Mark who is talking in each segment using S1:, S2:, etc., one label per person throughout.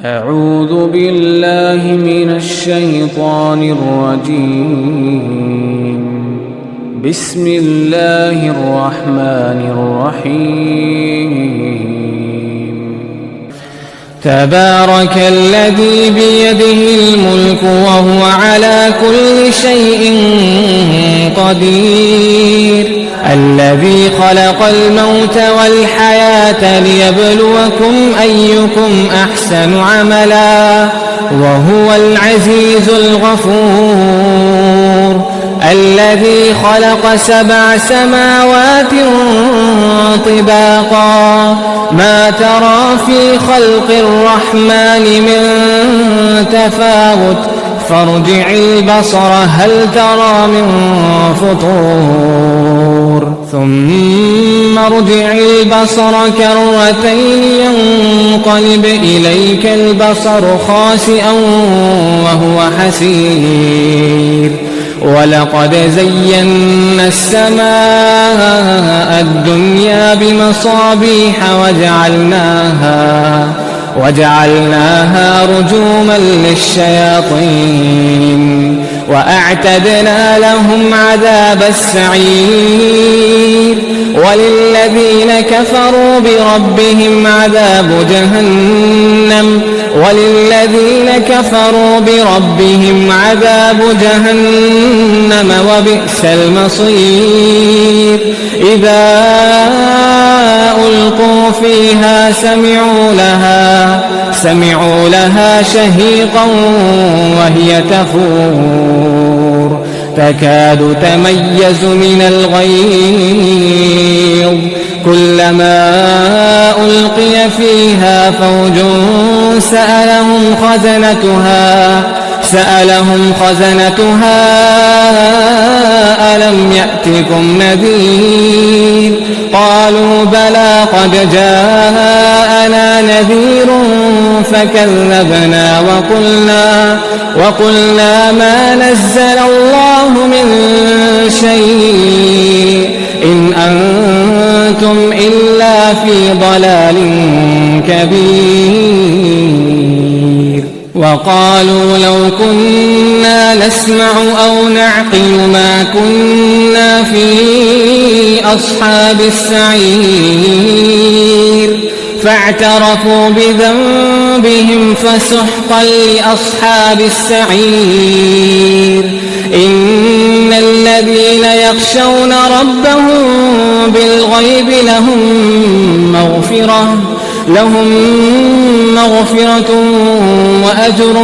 S1: أعوذ بالله من الشيطان الرجيم. بسم الله الرحمن الرحيم. تبارك الذي بيده الملك وهو على كل شيء قدير، الذي خلق الموت والحياة ليبلوكم أيكم أحسن عملا وهو العزيز الغفور، الذي خلق 7 سماوات طباقا ما ترى في خلق الرحمن من تفاوت فارجع البصر هل ترى من فطور، ثم ارجع البصر كرتين ينقلب إليك البصر خاسئا وهو حسير، ولقد زينا السماء الدنيا بمصابيح وجعلناها رجوما للشياطين وأعتدنا لهم عذاب السعير، وللذين كفروا بربهم عذاب جهنم وبئس المصير. إذا ألقوا فيها سمعوا لها شهيقا وهي تفور تكاد تميز من الغيظ، كلما ألقي فيها فوج سألهم خزنتها ألم يأتكم نذير؟ قالوا بلى قد جاءنا نذير فكذبنا وقلنا ما نزل الله من شيء إن أنتم إلا في ضلال كبير. وقالوا لو كنا نسمع أو نعقل ما كنا في أصحاب السعير، فاعترفوا بذنبهم فسحقا لأصحاب السعير. إن الذين يخشون ربهم بالغيب لهم مغفرة وأجر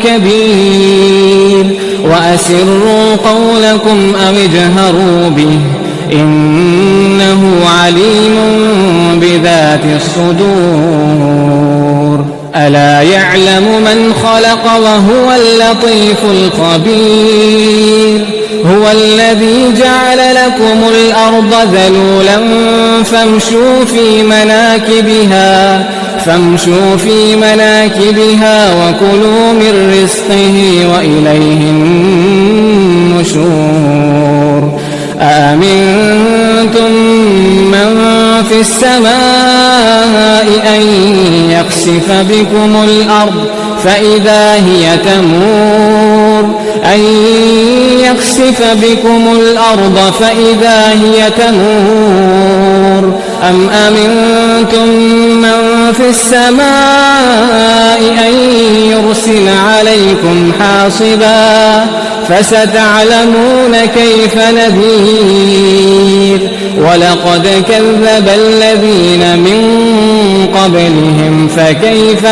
S1: كبير. وأسروا قولكم أو اجهروا به إنه عليم بذات الصدور. ألا يعلم من خلق وهو اللطيف الخبير. هو الذي جعل لكم الأرض ذلولا فامشوا في مناكبها وكلوا من رزقه وإليه النشور. أأمنتم من في السماء أن يخسف بكم الأرض فإذا هي تمور أم أمنتم من في السماء أن يرسل عليكم حاصبا فستعلمون كيف نذير. ولقد كذب الذين من قبلهم فكيف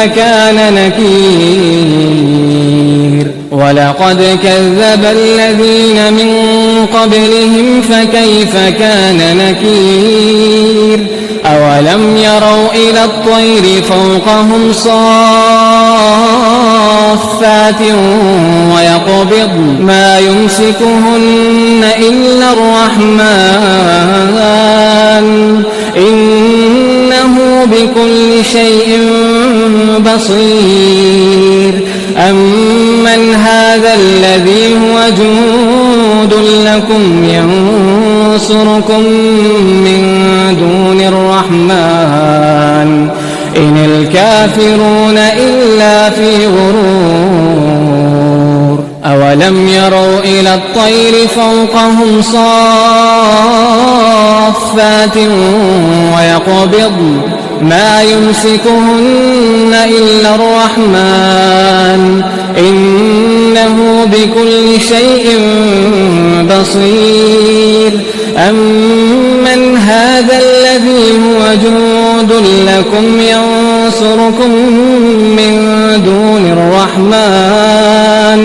S1: كان نكير. أولم يروا إلى الطير فوقهم صافات ويقبض ما يمسكهن إلا الرحمن إنه بكل شيء بصير. أمن هذا الذي هو جند لكم ينصركم من دون الرحمن إن الكافرون إلا إلا في غرور أولم يروا إلى الطير فوقهم صافات ويقبضن ما يمسكهن إلا الرحمن إنه بكل شيء بصير أمن هذا الذي هو جند لكم ينصركم من دون الرحمن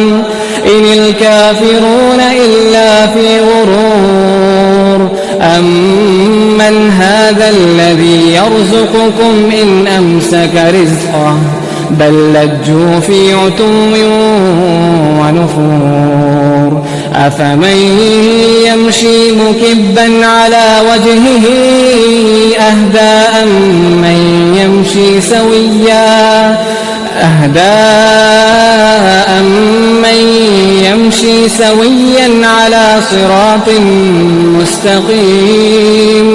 S1: إن الكافرون إلا في غرور أمن هذا الذي يرزقكم إن أمسك رزقه بل لجوا في عتو ونفور أفمن يمشي مكبا على وجهه أهدى أمن يمشي سويا على صراط مستقيم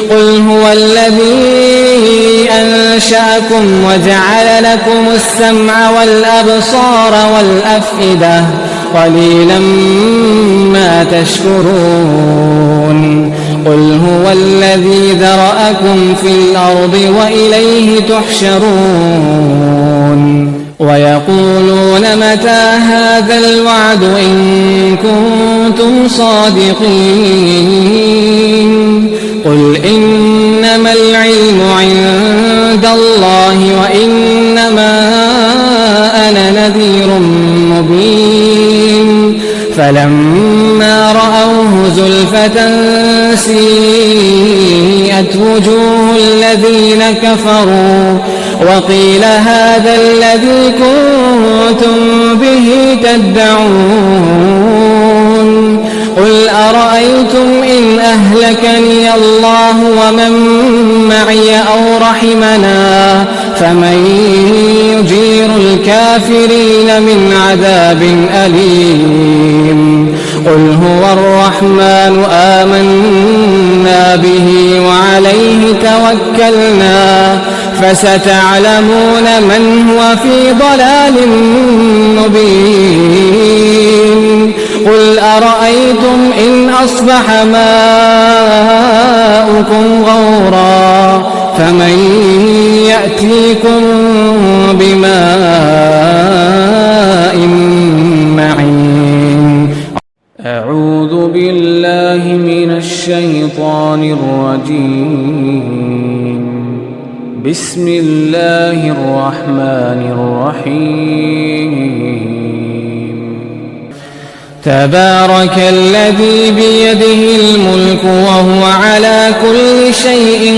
S1: قل هو الذي أنشأكم وجعل لكم السمع والأبصار والأفئدة قليلا ما تشكرون قل هو الذي ذرأكم في الأرض وإليه تحشرون ويقولون متى هذا الوعد إن كنتم صادقين قل إنما العلم عند الله وإنما أنا نذير مبين فلما رأوه زلفة سيئت وجوه الذين كفروا وقيل هذا الذي كنتم به تدعون قل أرأيتم إن أهلكني الله ومن معي أو رحمنا فمن يجير الكافرين من عذاب أليم قل هو الرحمن آمنا به وعليه توكلنا فستعلمون من هو في ضلال مبين قل أرأيتم إن أصبح ماؤكم غورا فمن يأتيكم بماء معين أعوذ بالله من الشيطان الرجيم بسم الله الرحمن الرحيم تبارك الذي بيده الملك وهو على كل شيء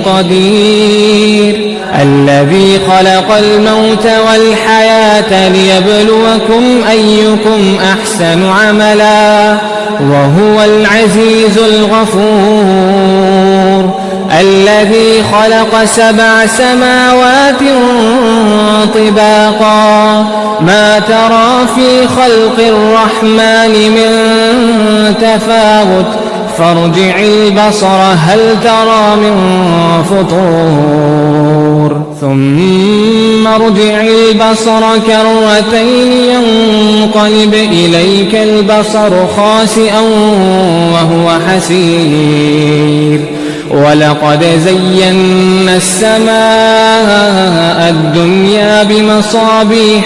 S1: قدير الذي خلق الموت والحياة ليبلوكم أيكم أحسن عملا وهو العزيز الغفور الذي خلق 7 سماوات طباقا ما ترى في خلق الرحمن من تفاوت فارجع البصر هل ترى من فطور ثم ارجع البصر كرتين ينقلب إليك البصر خاسئا وهو حسير ولقد زينا السماء الدنيا بمصابيح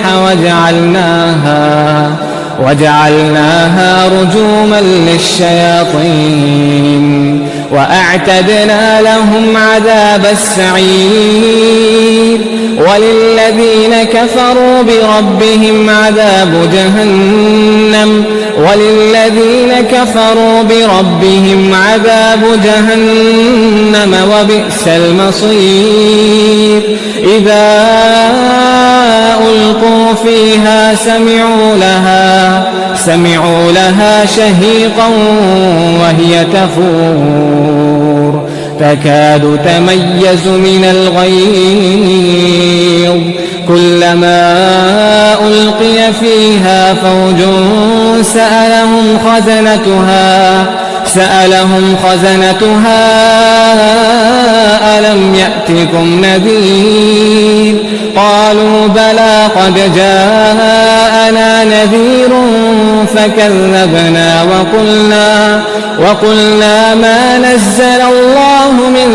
S1: وجعلناها رجوما للشياطين وأعتدنا لهم عذاب السعير وللذين كفروا بربهم عذاب جهنم وبئس المصير إذا ألقوا فيها سمعوا لها شهيقا وهي تفور تكاد تميز من الغيظ كلما ألقي فيها فوج سألهم خزنتها ألم يأتكم نذير قالوا بلى قد جاءنا نذير فكذبنا وقلنا ما نزل الله من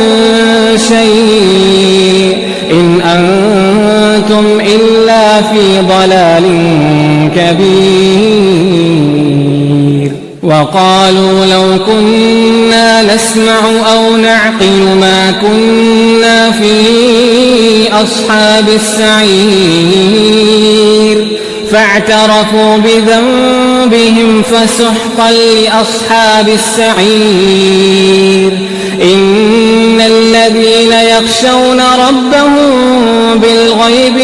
S1: شيء إن أنتم إلا في ضلال كبير وقالوا لو كنا نسمع أو نعقل ما كنا في أصحاب السعير فاعترفوا بذنبهم فسحقا لأصحاب السعير إن الذين يخشون ربهم بالغيب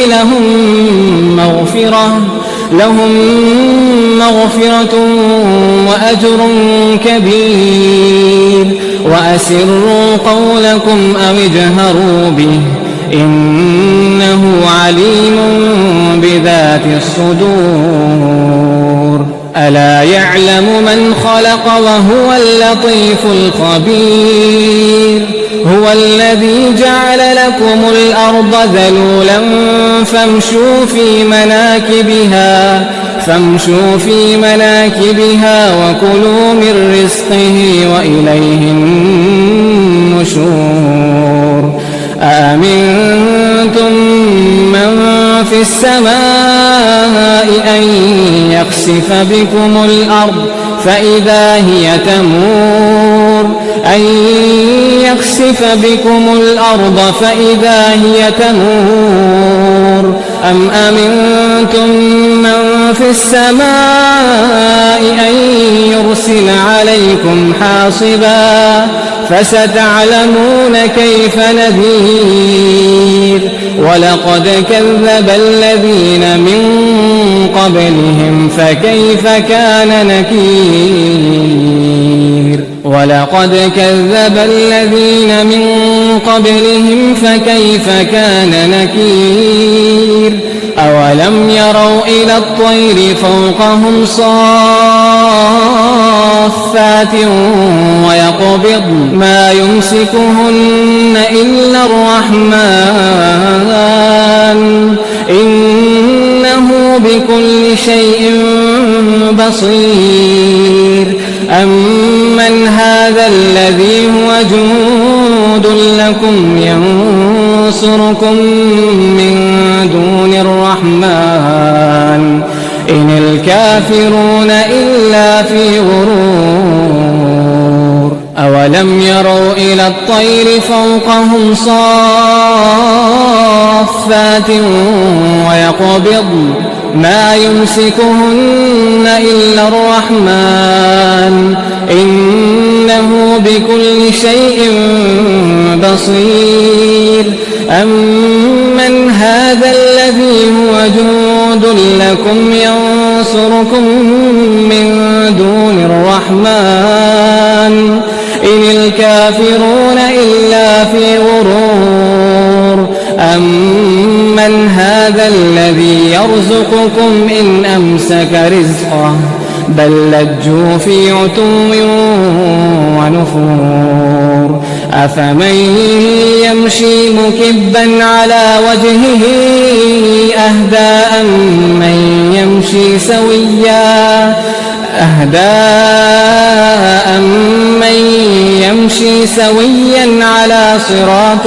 S1: لهم مغفرة وأجر كبير وأسروا قولكم أو اجهروا به إنه عليم بذات الصدور ألا يعلم من خلق وهو اللطيف الخبير هو الذي جعل لكم الأرض ذلولا فامشوا في مناكبها وكلوا من رزقه وإليه النشور أأمنتم من في السماء أن يخسف بكم الأرض فإذا هي تمور أم أمنتم من في السماء أن يرسل عليكم حاصبا فستعلمون كيف نذير ولقد كذب الذين من قبلهم فكيف كان نكير أولم يروا إلى الطير فوقهم صافات ويقبض ما يمسكهن إلا الرحمن إنه بكل شيء بصير أمن هذا الذي هو جند لكم ينصركم من دون الرحمن إن الكافرون إلا في غرور أولم يروا إلى الطير فوقهم صافات ويقبض ما يمسكهن إلا الرحمن إنه بكل شيء بصير أمن هذا الذي هو جند لكم ينصركم من دون الرحمن إن الكافرون إلا في غرور أمن هذا الذي يرزقكم إن أمسك رزقه بل لجوا في عتو ونفور أفمن يمشي مكبا على وجهه أهدى أمن يمشي سويا على صراط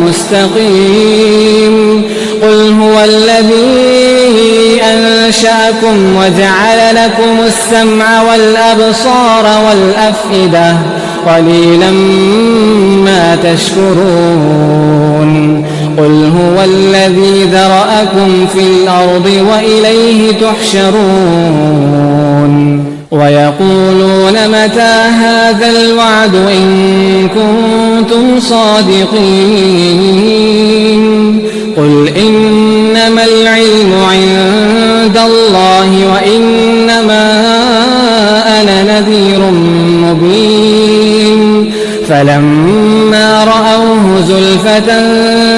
S1: مستقيم قل هو الذي أنشأكم وجعل لكم السمع والأبصار والأفئدة قليلا ما تشكرون قل هو الذي ذرأكم في الأرض وإليه تحشرون ويقولون متى هذا الوعد إن كنتم صادقين قل إنما العلم عند الله وإنما أنا نذير مبين فلما رأوه زلفة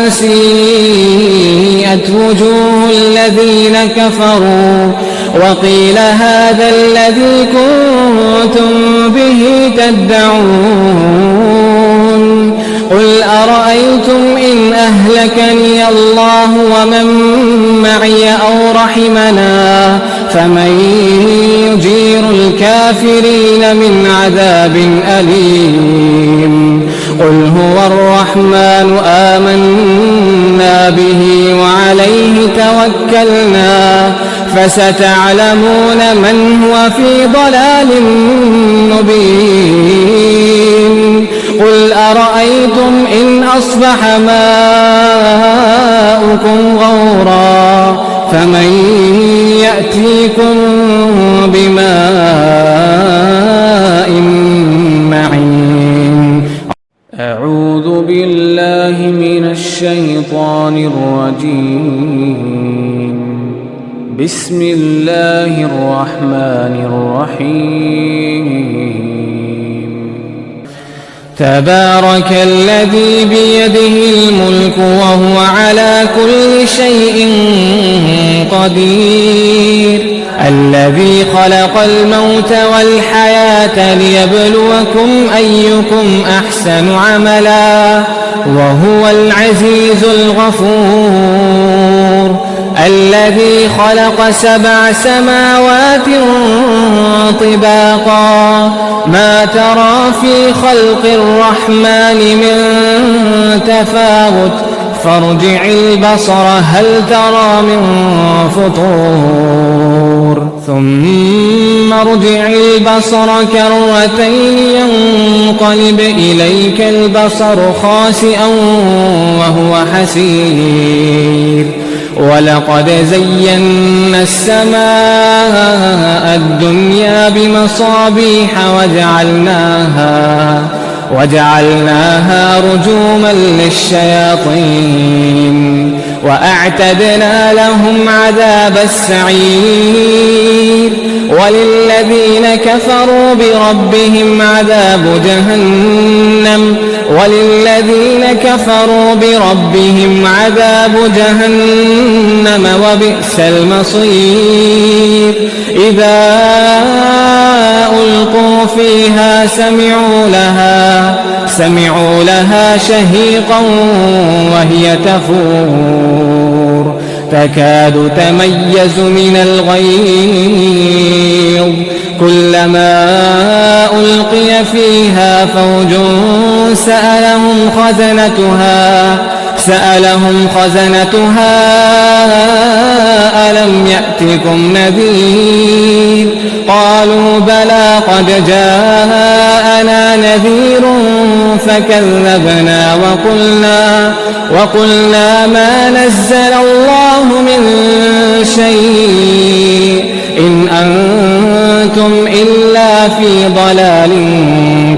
S1: سيئت وجوه الذين كفروا وقيل هذا الذي كنتم به تدعون قل أرأيتم إن أهلكني الله ومن معي أو رحمنا فمن يجير الكافرين من عذاب أليم قل هو الرحمن آمنا به وعليه توكلنا فستعلمون من هو في ضلال مبين قل أرأيتم إن أصبح ماؤكم غورا فمن يأتيكم بماء معين أعوذ بالله من الشيطان الرجيم بسم الله الرحمن الرحيم تبارك الذي بيده الملك وهو على كل شيء قدير الذي خلق الموت والحياة ليبلوكم أيكم أحسن عملا وهو العزيز الغفور الذي خلق 7 سماوات طباقا ما ترى في خلق الرحمن من تفاوت فارجع البصر هل ترى من فطور ثم ارجع البصر كرتين ينقلب إليك البصر خاسئا وهو حسير ولقد زينا السماء الدنيا بمصابيح وجعلناها رجوما للشياطين وأعتدنا لهم عذاب السعير وللذين كفروا بربهم عذاب جهنم وبئس المصير إذا ألقوا فيها سمعوا لها شهيقا وهي تفور تكاد تميز من الغيظ كلما ألقي فيها فوج سألهم خزنتها ألم يأتكم نذير قالوا بلى قد جاءنا نذير فكذبنا وقلنا ما نزل الله من شيء إن أنتم إلا في ضلال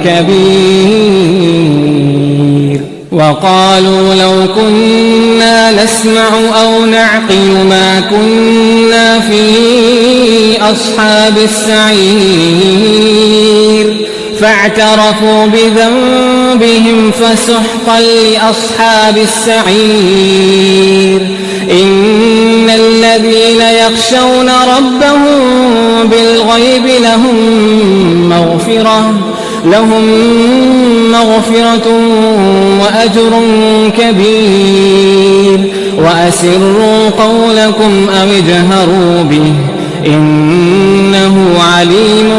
S1: كبير وقالوا لو كنا نسمع أو نعقل ما كنا في أصحاب السعير فاعترفوا بذنبهم فسحقا لأصحاب السعير إن الذين يخشون ربهم بالغيب لهم مغفرة وأجر كبير وأسروا قولكم أو اجهروا به إنه عليم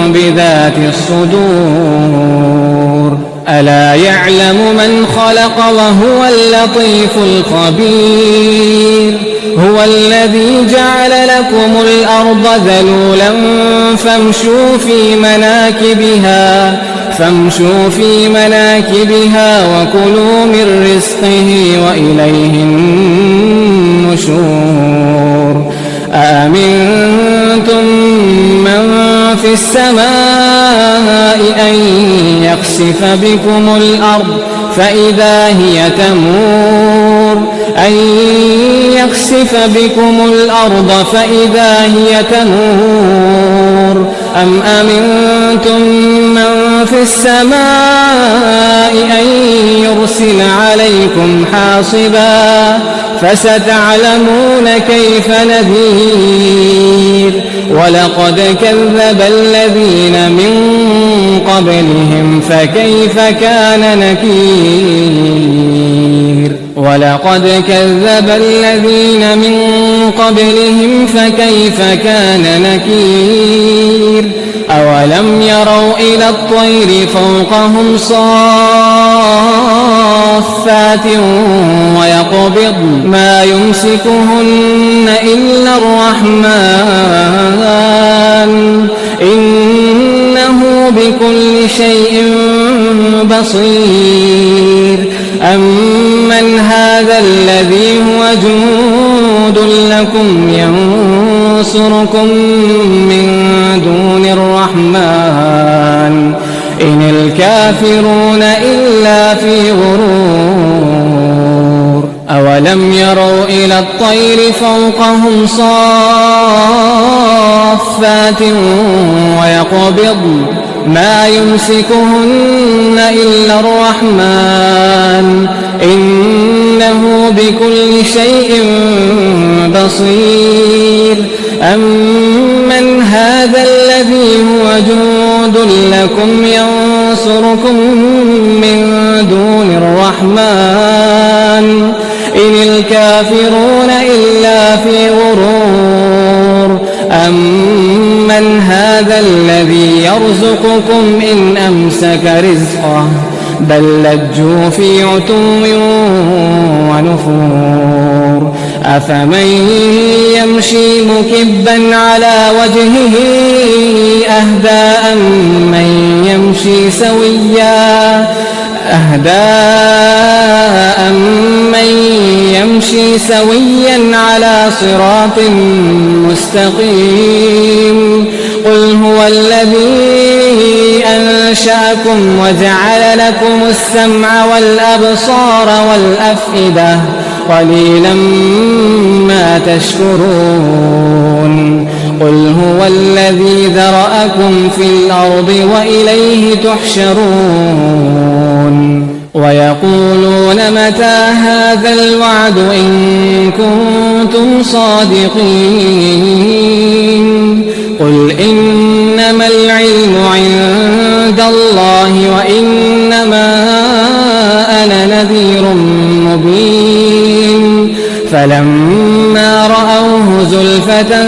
S1: بذات الصدور ألا يعلم من خلق وهو اللطيف الخبير هو الذي جعل لكم الأرض ذلولا فامشوا في مناكبها وكلوا من رزقه وإليه النشور أأمنتم من في السماء أن يخسف بكم الأرض فإذا هي تمور أم أمنتم من في السماء أن يرسل عليكم حاصبا فستعلمون كيف نذير ولقد كذب الذين من قبلهم فكيف كان نكير ولقد كذب الذين من قبلهم فكيف كان نكير أولم يروا إلى الطير فوقهم صافات ويقبض ما يمسكهن إلا الرحمن إنه بكل شيء بصير أمن هذا الذي هو جند لكم ينصركم من دون الرحمن إن الكافرون إلا في غرور أولم يروا إلى الطير فوقهم صافات ويقبض ما يمسكهن إلا الرحمن إنه بكل شيء بصير أمن هذا الذي هو جند لكم ينصركم من دون الرحمن إن الكافرون إلا في غرور أمن هذا الذي يرزقكم إن أمسك رزقه بل لجوا في عتو ونفور أفمن يمشي مكبا على وجهه أهدى أمن يمشي سويا على صراط مستقيم قل هو الذي أنشأكم وجعل لكم السمع والأبصار والأفئدة قليلا ما تشكرون قل هو الذي ذرأكم في الأرض وإليه تحشرون ويقولون متى هذا الوعد إن كنتم صادقين قل إنما العلم عند الله وإنما أنا نذير مبين فلما رأوه زلفة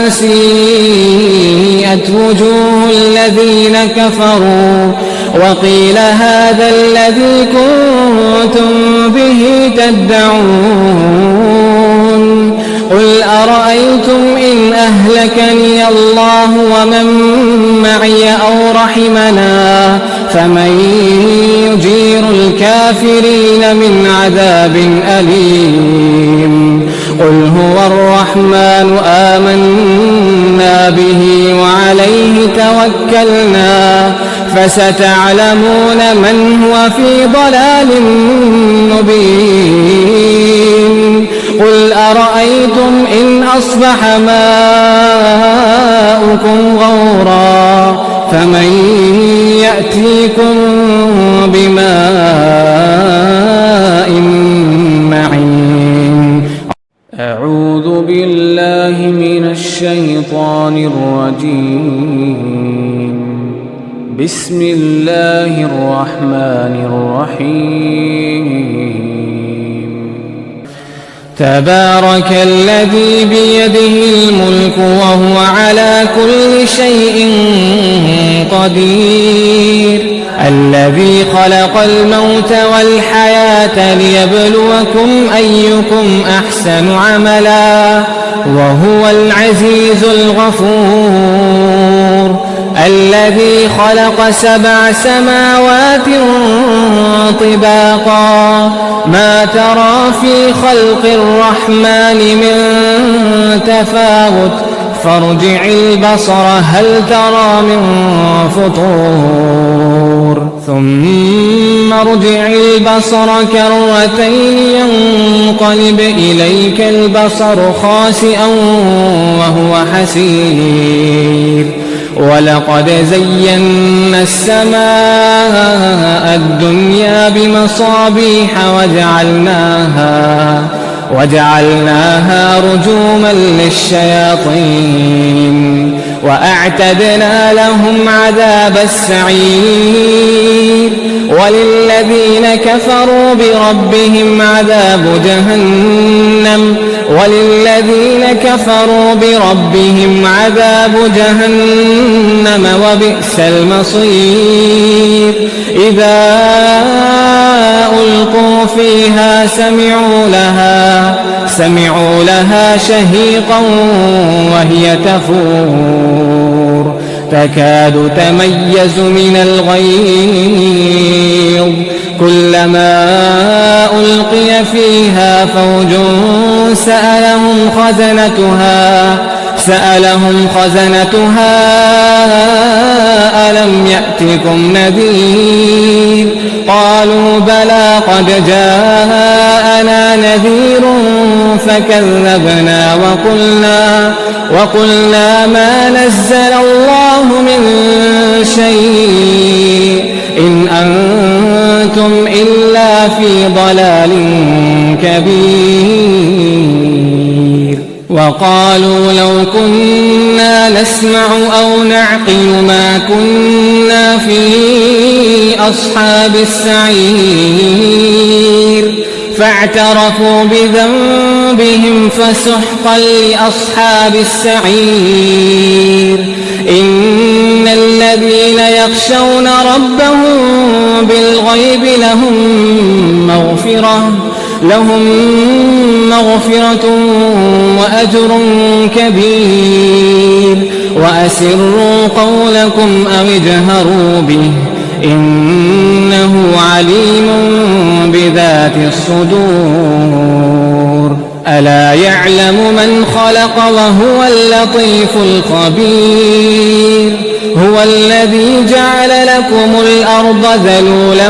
S1: سيئت وجوه الذين كفروا وقيل هذا الذي كنتم به تدعون قل أرأيتم إن أهلكني الله ومن معي أو رحمنا فمن يجير الكافرين من عذاب أليم قل هو الرحمن آمنا به وعليه توكلنا فستعلمون من هو في ضلال مبين قل أرأيتم إن أصبح ماؤكم غورا فمن يأتيكم بماء معين أعوذ بالله من الشيطان الرجيم بسم الله الرحمن الرحيم تبارك الذي بيده الملك وهو على كل شيء قدير الذي خلق الموت والحياة ليبلوكم أيكم أحسن عملا وهو العزيز الغفور الذي خلق 7 سماوات طباقا ما ترى في خلق الرحمن من تفاوت فارجع البصر هل ترى من فطور ثم ارجع البصر كرتين ينقلب إليك البصر خاسئا وهو حسير ولقد زينا السماء الدنيا بمصابيح وجعلناها رجوما للشياطين وأعتدنا لهم عذاب السعير وللذين كفروا بربهم عذاب جهنم وبئس المصير إذا ألقوا فيها سمعوا لها شهيقا وهي تفور تكاد تميز من الغيظ كلما ألقي فيها فوج سألهم خزنتها ألم يأتكم نذير قالوا بلى قد جاءنا نذير فكذبنا وقلنا ما نزل الله من شيء إن أنتم إلا في ضلال كبير وقالوا لو كنا نسمع أو نعقل ما كنا في أصحاب السعير فاعترفوا بذنبهم فسحقا لأصحاب السعير إن الذين يخشون ربهم بالغيب لهم مغفرة وأجر كبير وأسروا قولكم أو اجهروا به إنه عليم بذات الصدور ألا يعلم من خلق وهو اللطيف الخبير هو الذي جعل لكم الأرض ذلولا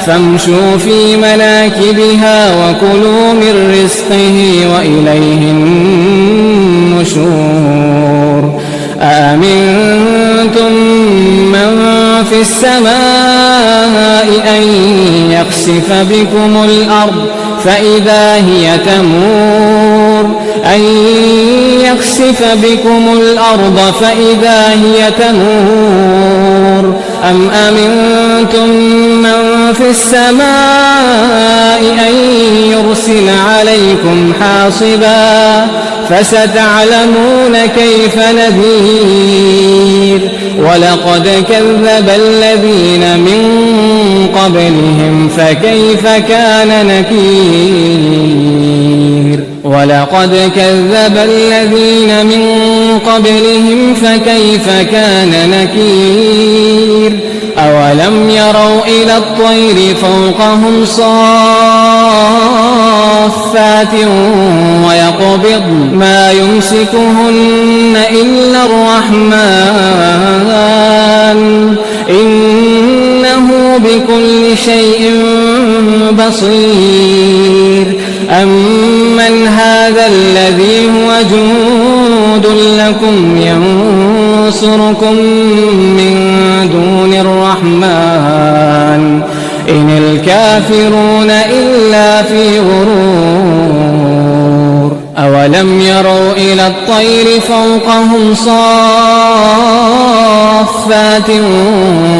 S1: فامشوا في مناكبها وكلوا من رزقه وإليه النشور أأمنتم من في السماء أن يخسف بكم الأرض فإذا هي تمور أم أمنتم من في السماء أن يرسل عليكم حاصبا فستعلمون كيف نذير ولقد كذب الذين من قبلهم فكيف كان نكير أولم يروا إلى الطير فوقهم صافات ويقبضن ما يمسكهن إلا الرحمن إنه بكل شيء بصير أمن هذا الذي هو جند لكم ينصركم من دون الرحمن إن الكافرون إلا في غرور أولم يروا إلى الطير فوقهم صافات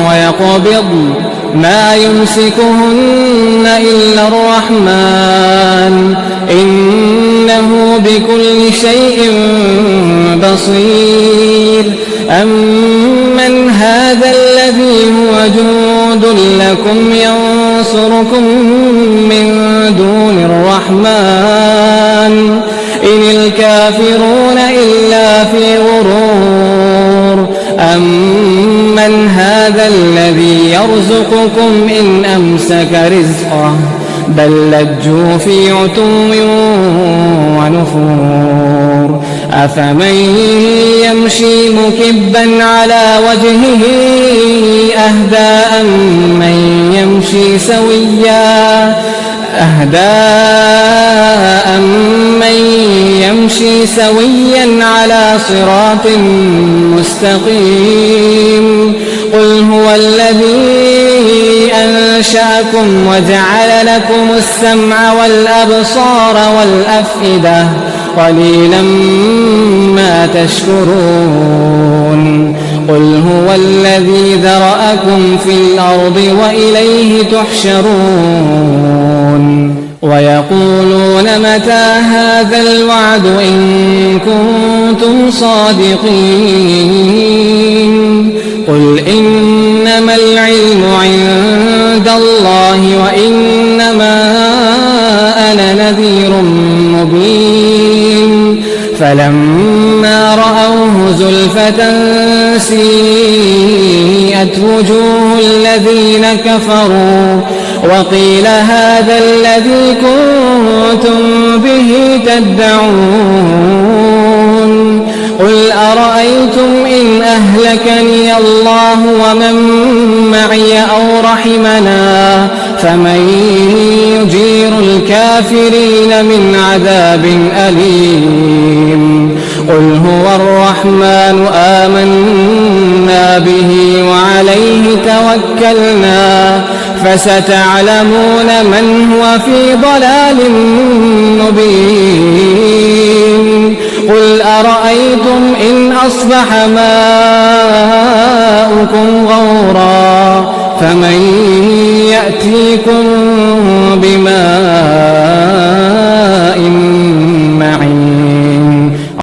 S1: ويقبضن ما يمسكهن إلا الرحمن إنه بكل شيء بصير أمن هذا الذي هو جند لكم ينصركم من دون الرحمن إن الكافرون إلا في غرور أمن هذا الذي يرزقكم إن أمسك رزقه بل لجوا في عتو ونفور أفمن يمشي مكبا على وجهه أهدى أمن يمشي سويا على صراط مستقيم قل هو الذي أنشأكم وجعل لكم السمع والأبصار والأفئدة قليلا ما تشكرون قل هو الذي ذرأكم في الأرض وإليه تحشرون ويقولون متى هذا الوعد إن كنتم صادقين قل إنما العلم عند الله وإنما أنا نذير مبين فلما رأوه زلفة سيئت وجوه الذين كفروا وقيل هذا الذي كنتم به تدعون قل أرأيتم إن أهلكني الله ومن معي أو رحمنا فمن يجير الكافرين من عذاب أليم قل هو الرحمن آمنا به وعليه توكلنا فستعلمون من هو في ضلال مبين قل أرأيتم إن أصبح ماؤكم غورا فمن يأتيكم بماء